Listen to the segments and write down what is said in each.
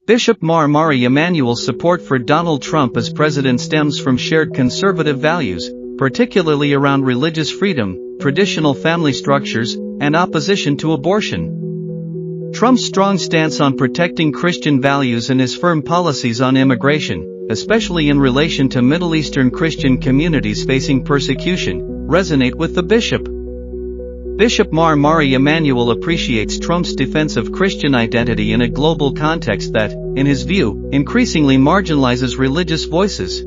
Bishop Mari Emmanuel's support for Donald Trump as president stems from shared conservative values, particularly around religious freedom, traditional family structures, and opposition to abortion. Trump's strong stance on protecting Christian values and his firm policies on immigration, especially in relation to Middle Eastern Christian communities facing persecution, resonate with the bishop. Bishop Mari Emmanuel appreciates Trump's defense of Christian identity in a global context that, in his view, increasingly marginalizes religious voices.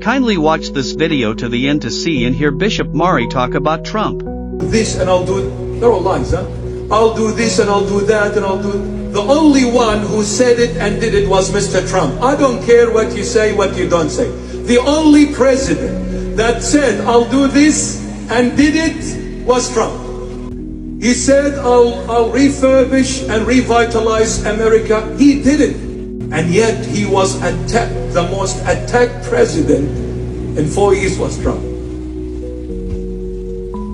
Kindly watch this video to the end to see and hear Bishop Mari talk about Trump. This and I'll do it. They're all lies, huh? I'll do this and I'll do that and I'll do it. The only one who said it and did it was Mr. Trump. I don't care what you say, what you don't say. The only president that said, I'll do this and did it was Trump. He said, I'll refurbish and revitalize America. He did it. And yet he was attacked. The most attacked president in 4 years was Trump.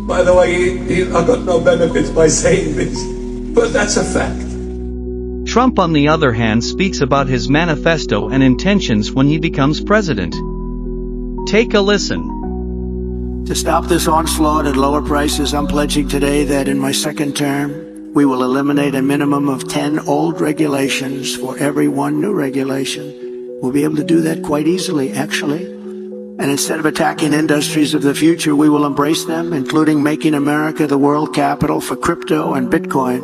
By the way, I got no benefits by saying this, but that's a fact. Trump, on the other hand, speaks about his manifesto and intentions when he becomes president. Take a listen. To stop this onslaught at lower prices, I'm pledging today that in my second term, we will eliminate a minimum of 10 old regulations for every one new regulation. We'll be able to do that quite easily, actually. And instead of attacking industries of the future, we will embrace them, including making America the world capital for crypto and Bitcoin.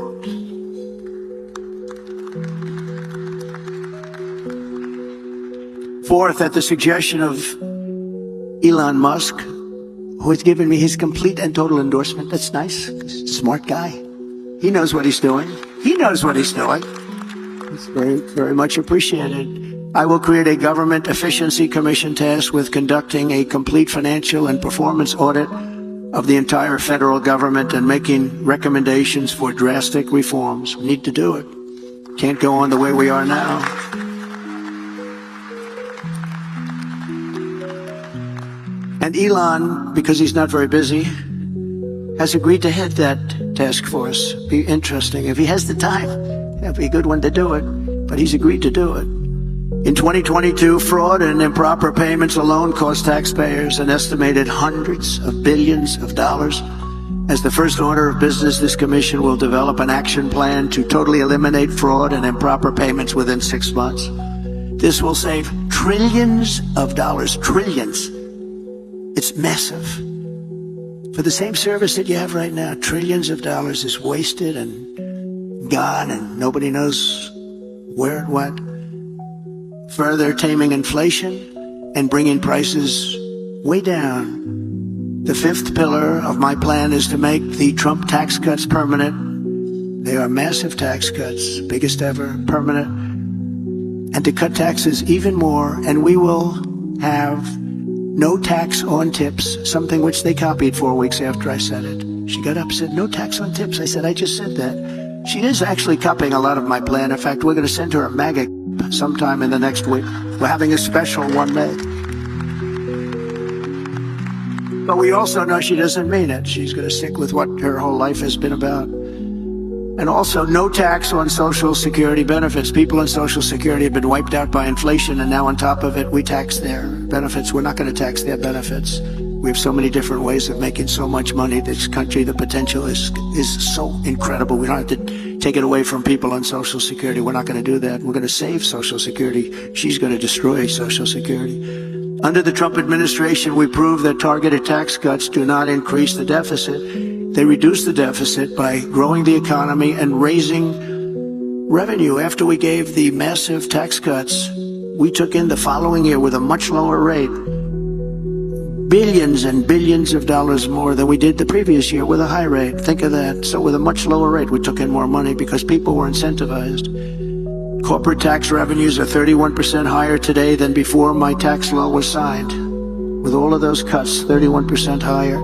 Fourth, at the suggestion of Elon Musk, who has given me his complete and total endorsement. That's nice. Smart guy. He knows what he's doing. He knows what he's doing. It's very, very much appreciated. I will create a government efficiency commission tasked with conducting a complete financial and performance audit of the entire federal government and making recommendations for drastic reforms. We need to do it. Can't go on the way we are now. And Elon, because he's not very busy, has agreed to head that task force. Be interesting. If he has the time, that'd be a good one to do it. But he's agreed to do it. In 2022, fraud and improper payments alone cost taxpayers an estimated hundreds of billions of dollars. As the first order of business, this commission will develop an action plan to totally eliminate fraud and improper payments within 6 months. This will save trillions of dollars, trillions. It's massive. For the same service that you have right now, trillions of dollars is wasted and gone and nobody knows where it went. Further taming inflation and bringing prices way down. The fifth pillar of my plan is to make the Trump tax cuts permanent. They are massive tax cuts, biggest ever, permanent. And to cut taxes even more, and we will have no tax on tips, something which they copied 4 weeks after I said it. She got up and said, no tax on tips. I said, I just said that. She is actually copying a lot of my plan. In fact, we're going to send her a MAGA sometime in the next week. We're having a special one made. But we also know she doesn't mean it. She's going to stick with what her whole life has been about. And also, no tax on Social Security benefits. People in Social Security have been wiped out by inflation, and now on top of it, we tax their benefits. We're not going to tax their benefits. We have so many different ways of making so much money. This country, the potential is so incredible. We don't have to take it away from people on Social Security. We're not going to do that. We're going to save Social Security. She's going to destroy Social Security. Under the Trump administration, we proved that targeted tax cuts do not increase the deficit. They reduce the deficit by growing the economy and raising revenue. After we gave the massive tax cuts, we took in the following year with a much lower rate, billions and billions of dollars more than we did the previous year with a high rate. Think of that. So with a much lower rate, we took in more money because people were incentivized. Corporate tax revenues are 31% higher today than before my tax law was signed. With all of those cuts, 31% higher.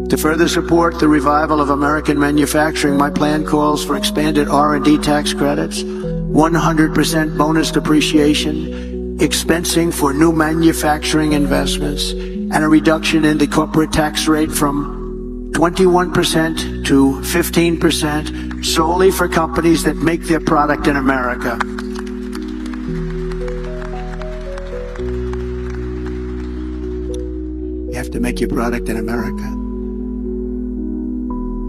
To further support the revival of American manufacturing, my plan calls for expanded R&D tax credits, 100% bonus depreciation, expensing for new manufacturing investments, and a reduction in the corporate tax rate from 21% to 15% solely for companies that make their product in America. You have to make your product in America.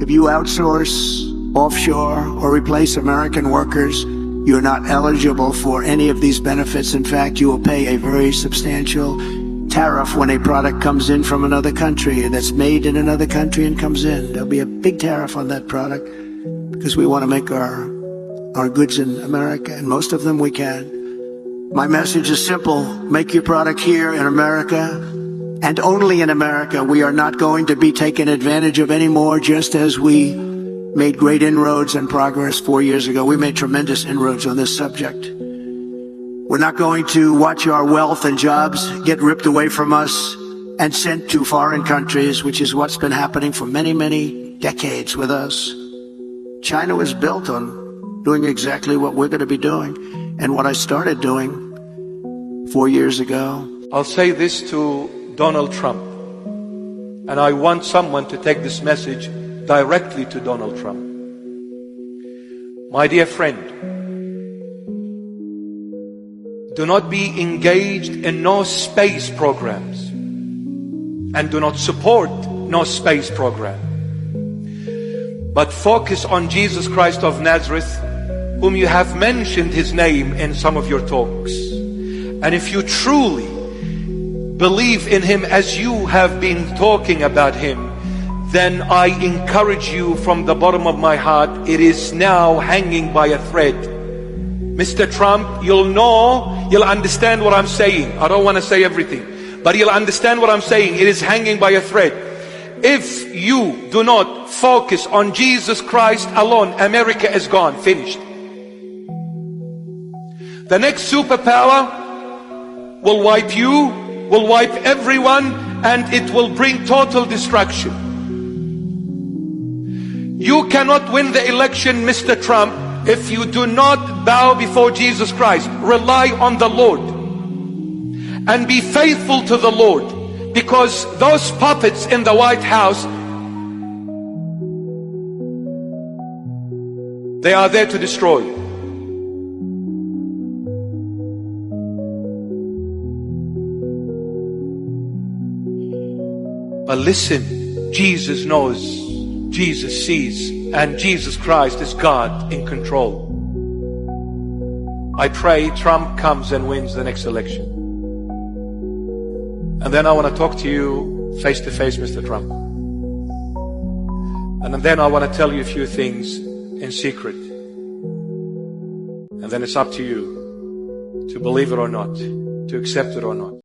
If you outsource, offshore, or replace American workers, you're not eligible for any of these benefits. In fact, you will pay a very substantial tariff when a product comes in from another country that's made in another country and comes in. There'll be a big tariff on that product because we want to make our goods in America, and most of them we can. My message is simple. Make your product here in America, and only in America. We are not going to be taken advantage of anymore, just as we made great inroads and progress 4 years ago. We made tremendous inroads on this subject. We're not going to watch our wealth and jobs get ripped away from us and sent to foreign countries, which is what's been happening for many, many decades with us. China was built on doing exactly what we're going to be doing, and what I started doing 4 years ago. I'll say this to Donald Trump, and I want someone to take this message directly to Donald Trump. My dear friend, do not be engaged in no space programs, and do not support no space program, but focus on Jesus Christ of Nazareth, whom you have mentioned his name in some of your talks. And if you truly believe in him as you have been talking about him, then I encourage you from the bottom of my heart, it is now hanging by a thread. Mr. Trump, you'll understand what I'm saying. I don't want to say everything, but you'll understand what I'm saying. It is hanging by a thread. If you do not focus on Jesus Christ alone, America is gone, finished. The next superpower will wipe you, will wipe everyone, and it will bring total destruction. You cannot win the election, Mr. Trump, if you do not bow before Jesus Christ. Rely on the Lord and be faithful to the Lord, because those puppets in the White House, they are there to destroy you. But listen, Jesus knows, Jesus sees, and Jesus Christ is God in control. I pray Trump comes and wins the next election. And then I want to talk to you face to face, Mr. Trump. And then I want to tell you a few things in secret. And then it's up to you to believe it or not, to accept it or not.